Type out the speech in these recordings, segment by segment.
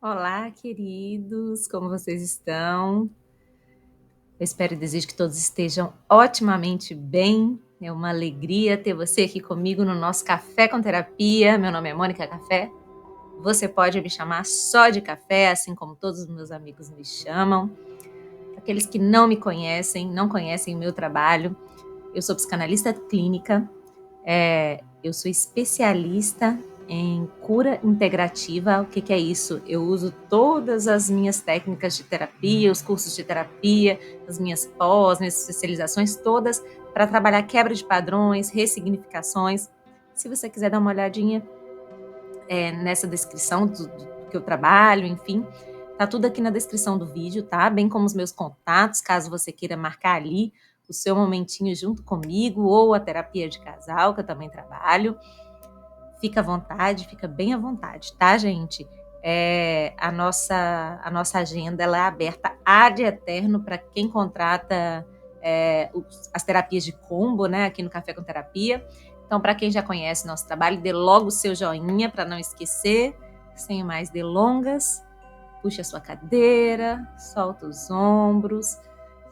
Olá, queridos, como vocês estão? Eu espero e desejo que todos estejam otimamente bem. É uma alegria ter você aqui comigo no nosso Café com Terapia. Meu nome é Mônica Café. Você pode me chamar só de Café, assim como todos os meus amigos me chamam. Aqueles que não me conhecem, não conhecem o meu trabalho, eu sou psicanalista clínica. Eu sou especialista em cura integrativa. O que é isso? Eu uso todas as minhas técnicas de terapia, os cursos de terapia, as minhas minhas especializações todas para trabalhar quebra de padrões, ressignificações. Se você quiser dar uma olhadinha nessa descrição do que eu trabalho, enfim, tá tudo aqui na descrição do vídeo, tá? Bem como os meus contatos, caso você queira marcar ali o seu momentinho junto comigo ou a terapia de casal, que eu também trabalho. Fica à vontade, fica bem à vontade, tá, gente? A nossa agenda ela é aberta ad eterno para quem contrata as terapias de combo, né, aqui no Café com Terapia. Então, para quem já conhece nosso trabalho, dê logo o seu joinha para não esquecer. Sem mais delongas, puxa a sua cadeira, solta os ombros,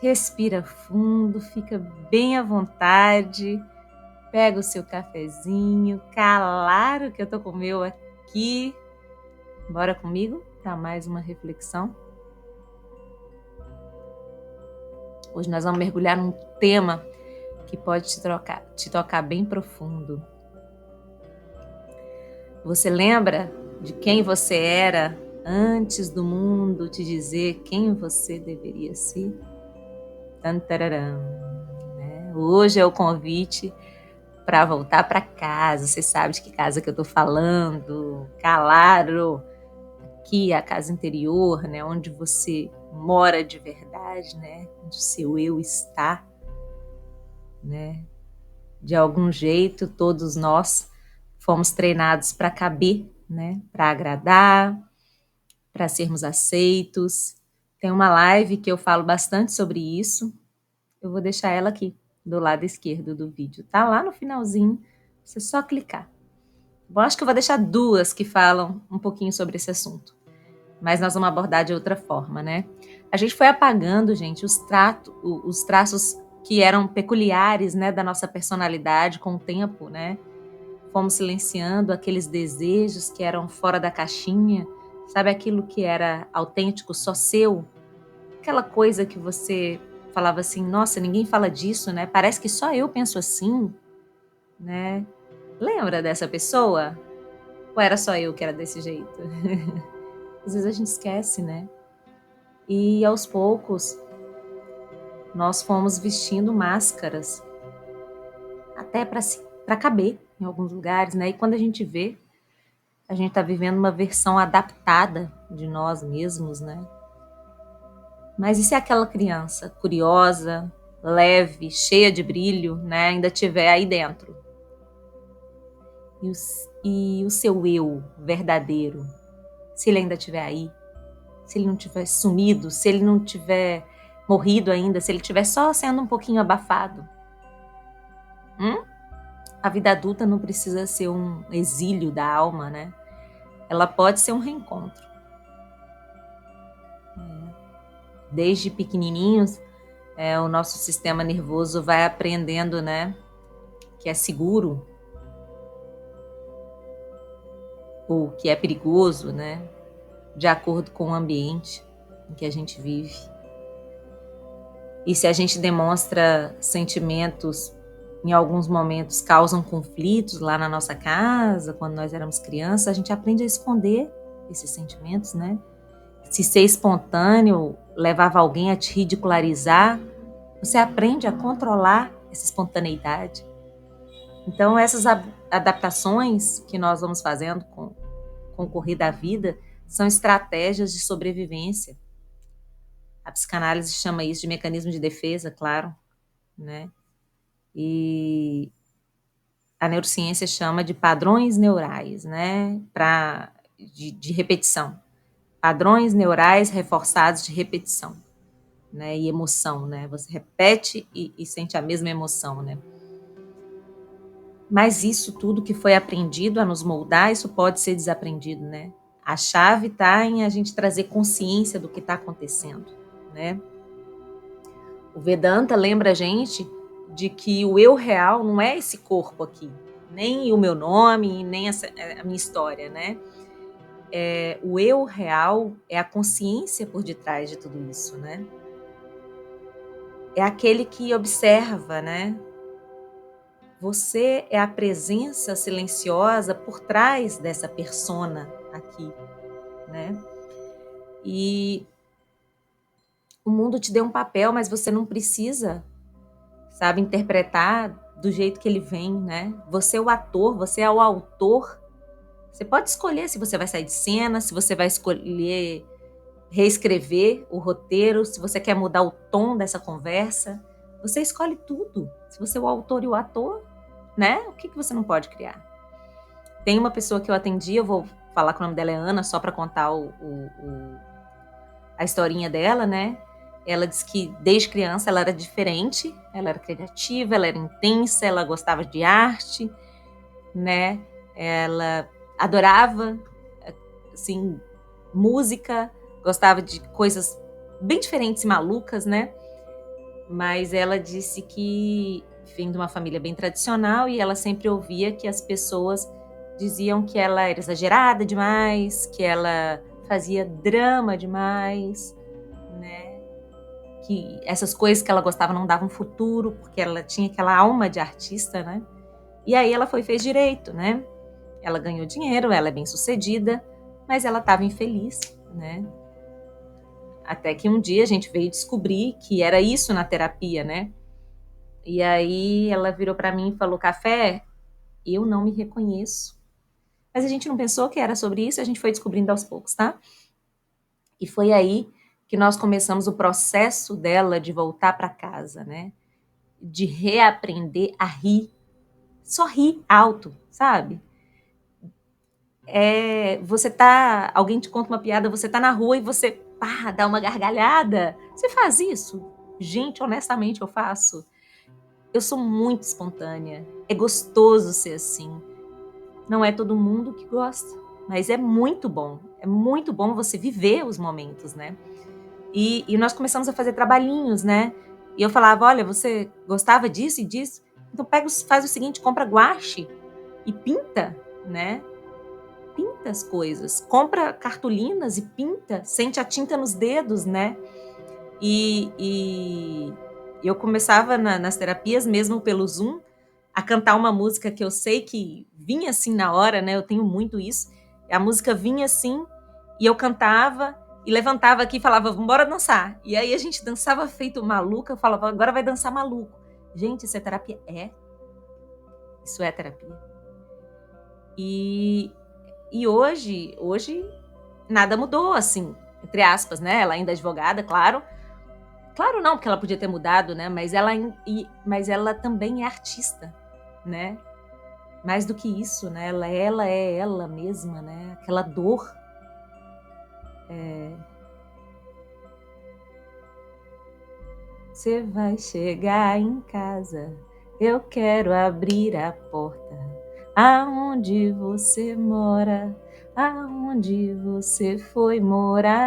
respira fundo, fica bem à vontade. Pega o seu cafezinho, claro que eu tô com o meu aqui. Bora comigo para mais uma reflexão. Hoje nós vamos mergulhar num tema que pode te tocar bem profundo. Você lembra de quem você era antes do mundo te dizer quem você deveria ser? Tantararam, né? Hoje é o convite para voltar para casa. Você sabe de que casa que eu tô falando? Claro! Aqui, a casa interior, né, onde você mora de verdade, né, onde o seu eu está, né? De algum jeito, todos nós fomos treinados para caber, né, para agradar, para sermos aceitos. Tem uma live que eu falo bastante sobre isso. Eu vou deixar ela aqui, do lado esquerdo do vídeo. Tá lá no finalzinho, você só clicar. Eu acho que eu vou deixar duas que falam um pouquinho sobre esse assunto. Mas nós vamos abordar de outra forma, né? A gente foi apagando, gente, os traços que eram peculiares, né, da nossa personalidade com o tempo, né? Fomos silenciando aqueles desejos que eram fora da caixinha, sabe, aquilo que era autêntico, só seu? Aquela coisa que você falava assim, nossa, ninguém fala disso, né? Parece que só eu penso assim, né? Lembra dessa pessoa? Ou era só eu que era desse jeito? Às vezes a gente esquece, né? E aos poucos nós fomos vestindo máscaras até para caber em alguns lugares, né? E quando a gente vê, a gente está vivendo uma versão adaptada de nós mesmos, né? Mas e se aquela criança curiosa, leve, cheia de brilho, né, ainda estiver aí dentro? E o seu eu verdadeiro, se ele ainda estiver aí, se ele não tiver sumido, se ele não tiver morrido ainda, se ele estiver só sendo um pouquinho abafado? A vida adulta não precisa ser um exílio da alma, né? Ela pode ser um reencontro. Desde pequenininhos, o nosso sistema nervoso vai aprendendo, né, que é seguro ou que é perigoso, né, de acordo com o ambiente em que a gente vive. E se a gente demonstra sentimentos, em alguns momentos causam conflitos lá na nossa casa, quando nós éramos crianças, a gente aprende a esconder esses sentimentos, né? Se ser espontâneo levava alguém a te ridicularizar, você aprende a controlar essa espontaneidade. Então, essas adaptações que nós vamos fazendo com o correr da vida são estratégias de sobrevivência. A psicanálise chama isso de mecanismo de defesa, claro, né? E a neurociência chama de padrões neurais, né? De repetição. Padrões neurais reforçados de repetição, né? E emoção, né? Você repete e sente a mesma emoção, né? Mas isso tudo que foi aprendido a nos moldar, isso pode ser desaprendido, né? A chave está em a gente trazer consciência do que está acontecendo, né? O Vedanta lembra a gente de que o eu real não é esse corpo aqui, nem o meu nome, nem a minha história, né? O eu real é a consciência por detrás de tudo isso, né? É aquele que observa, né? Você é a presença silenciosa por trás dessa persona aqui, né? E o mundo te deu um papel, mas você não precisa, sabe, interpretar do jeito que ele vem, né? Você é o ator, você é o autor. Você pode escolher se você vai sair de cena, se você vai escolher reescrever o roteiro, se você quer mudar o tom dessa conversa. Você escolhe tudo. Se você é o autor e o ator, né? O que você não pode criar? Tem uma pessoa que eu atendi, eu vou falar que o nome dela é Ana, só para contar a historinha dela, né? Ela disse que desde criança ela era diferente, ela era criativa, ela era intensa, ela gostava de arte, né? Ela adorava, assim, música, gostava de coisas bem diferentes e malucas, né? Mas ela disse que vem de uma família bem tradicional e ela sempre ouvia que as pessoas diziam que ela era exagerada demais, que ela fazia drama demais, né? Que essas coisas que ela gostava não davam futuro, porque ela tinha aquela alma de artista, né? E aí ela fez direito, né? Ela ganhou dinheiro, ela é bem-sucedida, mas ela estava infeliz, né? Até que um dia a gente veio descobrir que era isso na terapia, né? E aí ela virou para mim e falou: Café, eu não me reconheço. Mas a gente não pensou que era sobre isso, a gente foi descobrindo aos poucos, tá? E foi aí que nós começamos o processo dela de voltar para casa, né? De reaprender a rir. Só rir alto, sabe? Alguém te conta uma piada, você tá na rua e você, pá, dá uma gargalhada. Você faz isso? Gente, honestamente, eu faço. Eu sou muito espontânea. É gostoso ser assim. Não é todo mundo que gosta, mas é muito bom. É muito bom você viver os momentos, né? E nós começamos a fazer trabalhinhos, né? E eu falava, olha, você gostava disso e disso? Então faz o seguinte, compra guache e pinta, né? Pinta as coisas. Compra cartolinas e pinta. Sente a tinta nos dedos, né? E eu começava nas terapias, mesmo pelo Zoom, a cantar uma música que eu sei que vinha assim na hora, né? Eu tenho muito isso. A música vinha assim, e eu cantava, e levantava aqui e falava, vambora dançar. E aí a gente dançava feito maluca, eu falava, agora vai dançar maluco. Gente, isso é terapia? Isso é terapia. E hoje nada mudou, assim, entre aspas, né? Ela ainda é advogada, claro. Claro não, porque ela podia ter mudado, né? Mas ela também é artista, né? Mais do que isso, né? Ela é ela mesma, né? Aquela dor. Você vai chegar em casa, eu quero abrir a porta. Aonde você mora? Aonde você foi morar?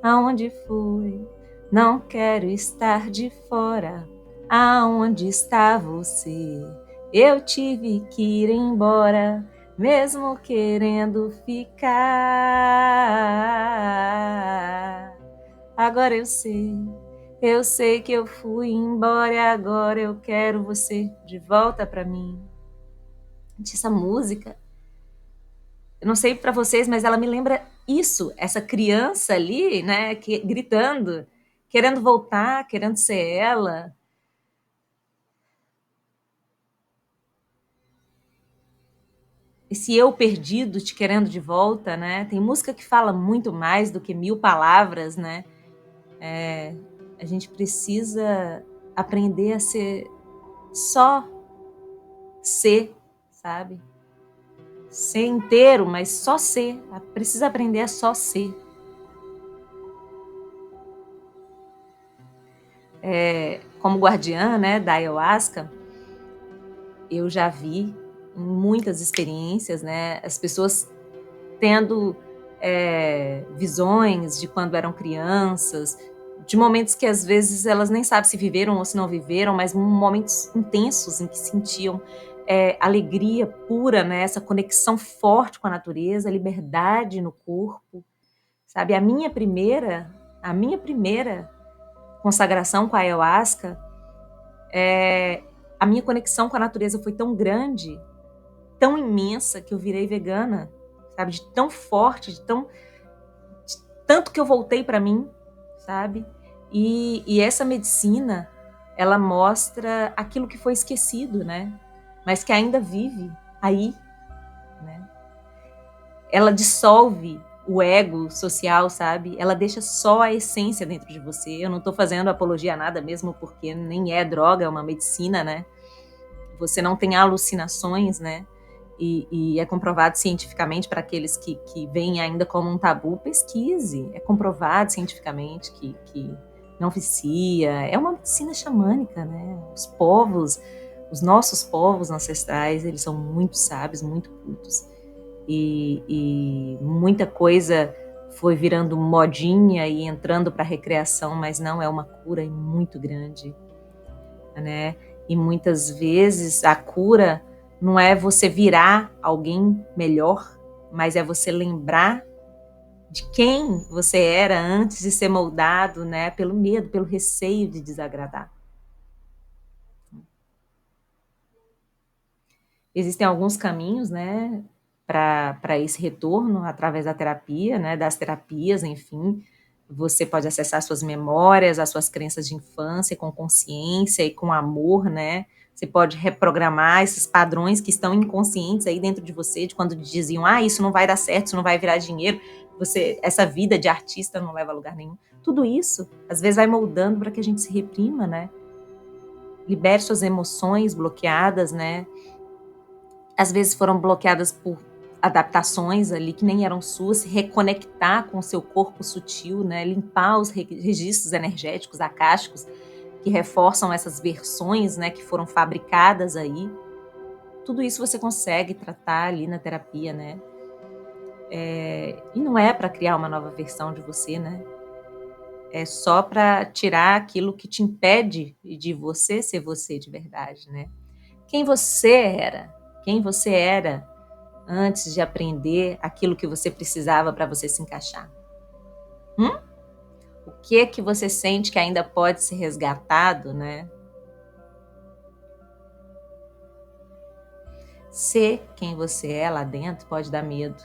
Aonde foi? Não quero estar de fora. Aonde está você? Eu tive que ir embora, mesmo querendo ficar. Agora eu sei que eu fui embora e agora eu quero você de volta para mim. Essa música, eu não sei para vocês, mas ela me lembra isso, essa criança ali, né, gritando, querendo voltar, querendo ser ela. Esse eu perdido te querendo de volta, né? Tem música que fala muito mais do que 1000 palavras, né? A gente precisa aprender a só ser, sabe? Ser inteiro, mas só ser. Precisa aprender a só ser. Como guardiã, né, da ayahuasca, eu já vi em muitas experiências, né? As pessoas tendo visões de quando eram crianças, de momentos que às vezes elas nem sabem se viveram ou se não viveram, mas momentos intensos em que sentiam alegria pura, né? Essa conexão forte com a natureza, liberdade no corpo, sabe? A minha primeira consagração com a ayahuasca, a minha conexão com a natureza foi tão grande, tão imensa, que eu virei vegana, sabe? De tão forte, de tanto que eu voltei para mim, sabe? E essa medicina, ela mostra aquilo que foi esquecido, né? Mas que ainda vive aí, né? Ela dissolve o ego social, sabe? Ela deixa só a essência dentro de você. Eu não tô fazendo apologia a nada mesmo, porque nem é droga, é uma medicina, né? Você não tem alucinações, né? E é comprovado cientificamente, para aqueles que veem ainda como um tabu, pesquise. É comprovado cientificamente que não vicia. É uma medicina xamânica, né? Os nossos povos ancestrais, eles são muito sábios, muito cultos. E muita coisa foi virando modinha e entrando para recreação, mas não é uma cura muito grande, né? E muitas vezes a cura não é você virar alguém melhor, mas é você lembrar de quem você era antes de ser moldado, né? Pelo medo, pelo receio de desagradar. Existem alguns caminhos, né, para esse retorno através da terapia, né, das terapias, enfim. Você pode acessar suas memórias, as suas crenças de infância com consciência e com amor, né? Você pode reprogramar esses padrões que estão inconscientes aí dentro de você, de quando diziam, isso não vai dar certo, isso não vai virar dinheiro, essa vida de artista não leva a lugar nenhum. Tudo isso, às vezes, vai moldando para que a gente se reprima, né? Libere suas emoções bloqueadas, né? Às vezes foram bloqueadas por adaptações ali que nem eram suas, se reconectar com o seu corpo sutil, né? Limpar os registros energéticos, acásticos, que reforçam essas versões, né, que foram fabricadas aí. Tudo isso você consegue tratar ali na terapia, né? E não é para criar uma nova versão de você, né? É só para tirar aquilo que te impede de você ser você de verdade, né? Quem você era antes de aprender aquilo que você precisava para você se encaixar? O que é que você sente que ainda pode ser resgatado, né? Ser quem você é lá dentro pode dar medo,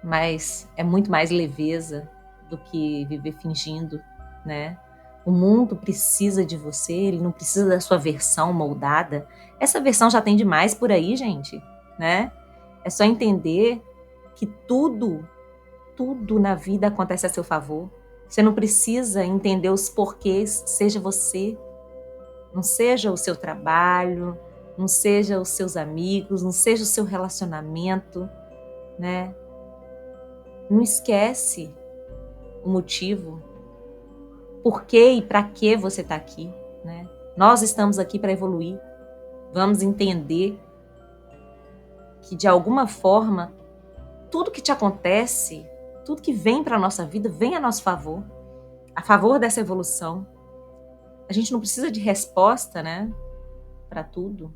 mas é muito mais leveza do que viver fingindo, né? O mundo precisa de você, ele não precisa da sua versão moldada. Essa versão já tem demais por aí, gente, né? É só entender que tudo na vida acontece a seu favor. Você não precisa entender os porquês, seja você, não seja o seu trabalho, não seja os seus amigos, não seja o seu relacionamento, né? Não esquece o motivo, por que e para que você está aqui, né? Nós estamos aqui para evoluir. Vamos entender que, de alguma forma, tudo que te acontece, tudo que vem para a nossa vida, vem a nosso favor, a favor dessa evolução. A gente não precisa de resposta, né, para tudo.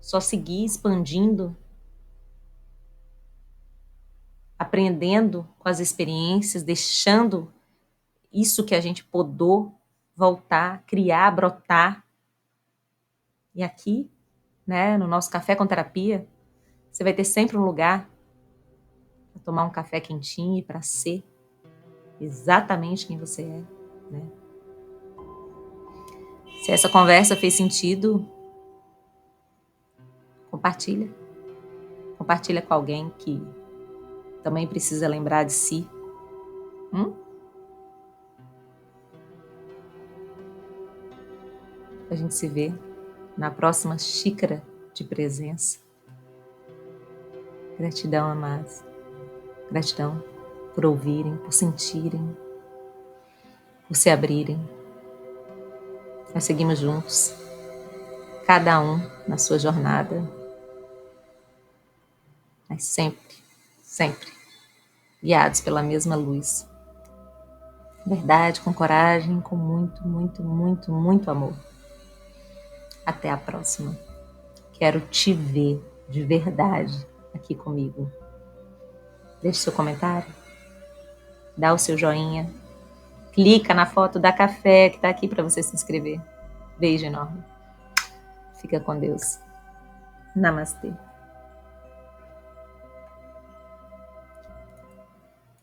Só seguir expandindo, aprendendo com as experiências, deixando isso que a gente podou voltar, criar, brotar. E aqui, né, no nosso Café com Terapia, você vai ter sempre um lugar para tomar um café quentinho e para ser exatamente quem você é, né? Se essa conversa fez sentido, compartilha. Compartilha com alguém que também precisa lembrar de si. A gente se vê na próxima xícara de presença. Gratidão, amados. Gratidão por ouvirem, por sentirem, por se abrirem. Nós seguimos juntos, cada um na sua jornada. mas sempre, sempre guiados pela mesma luz. Verdade, com coragem, com muito, muito, muito, muito amor. Até a próxima. Quero te ver de verdade aqui comigo. Deixe seu comentário, dá o seu joinha, clica na foto da café que está aqui para você se inscrever. Beijo enorme. Fica com Deus. Namastê.